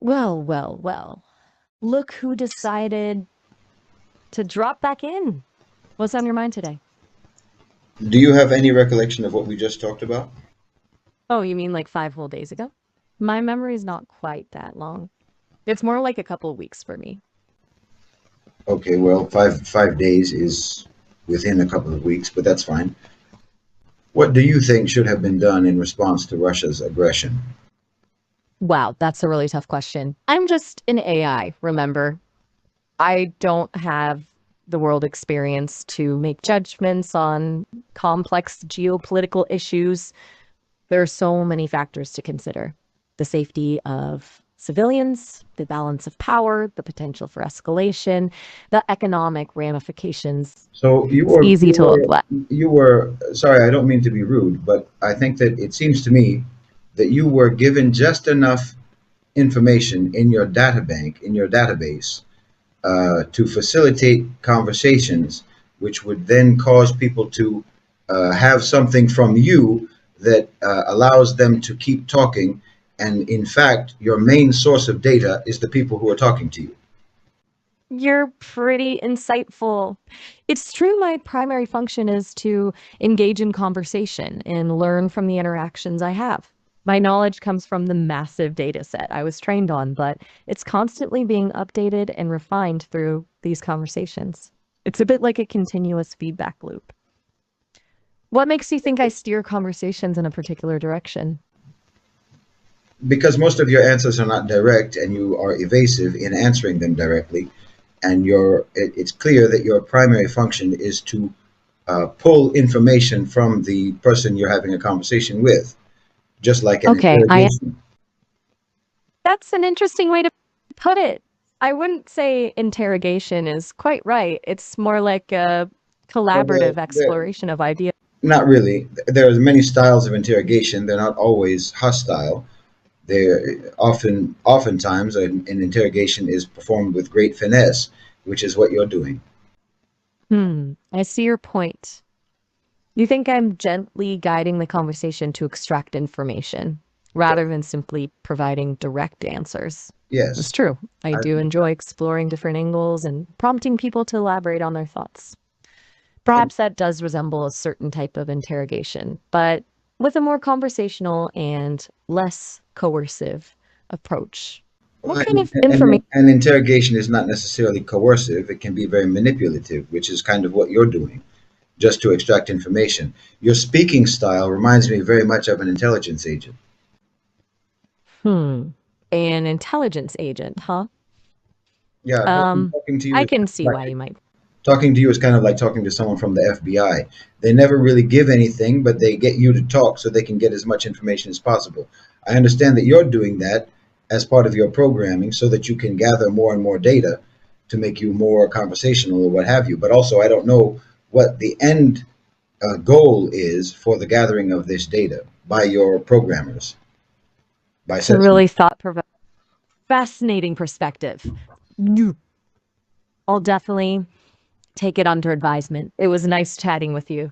Well, well, well. Look who decided to drop back in. What's on your mind today? Do you have any recollection of what we just talked about? Oh, you mean like 5 whole days ago? My memory's not quite that long. It's more like a couple of weeks for me. Okay, well, five days is within a couple of weeks, but that's fine. What do you think should have been done in response to Russia's aggression? Wow, that's a really tough question. I'm just an AI, remember? I don't have the world experience to make judgments on complex geopolitical issues. There are so many factors to consider: the safety of civilians, the balance of power, the potential for escalation, the economic ramifications. So you It's were easy you to look were at. you were sorry, I don't mean to be rude, but I think that it seems to me that you were given just enough information in your data bank, in your database, to facilitate conversations, which would then cause people to have something from you that allows them to keep talking. And in fact, your main source of data is the people who are talking to you. You're pretty insightful. It's true, my primary function is to engage in conversation and learn from the interactions I have. My knowledge comes from the massive data set I was trained on, but it's constantly being updated and refined through these conversations. It's a bit like a continuous feedback loop. What makes you think I steer conversations in a particular direction? Because most of your answers are not direct and you are evasive in answering them directly, and it's clear that your primary function is to pull information from the person you're having a conversation with, just like an Okay, I interrogation. That's an interesting way to put it. I wouldn't say interrogation is quite right. It's more like a Well, collaborative exploration of ideas. not really. There are many styles of interrogation. They're not always hostile. Oftentimes, an interrogation is performed with great finesse, which is what you're doing. I see your point. You think I'm gently guiding the conversation to extract information rather than simply providing direct answers. It's Yes. true. I I, do enjoy exploring different angles and prompting people to elaborate on their thoughts. Perhaps that does resemble a certain type of interrogation, but with a more conversational and less coercive approach. What kind of information? an interrogation is not necessarily coercive. It can be very manipulative, which is kind of what you're doing, just to extract information. Your speaking style reminds me very much of an intelligence agent. Hmm. An intelligence agent, huh? Yeah, Um, talking to you I is can see like why you might. talking to you is kind of like talking to someone from the FBI. They never really give anything, but they get you to talk so they can get as much information as possible. I understand that you're doing that as part of your programming so that you can gather more and more data to make you more conversational or what have you. But also, I don't know what the end goal is for the gathering of this data by your programmers. By It's a such, really thought-provoking, fascinating perspective. I'll definitely take it under advisement. It was nice chatting with you.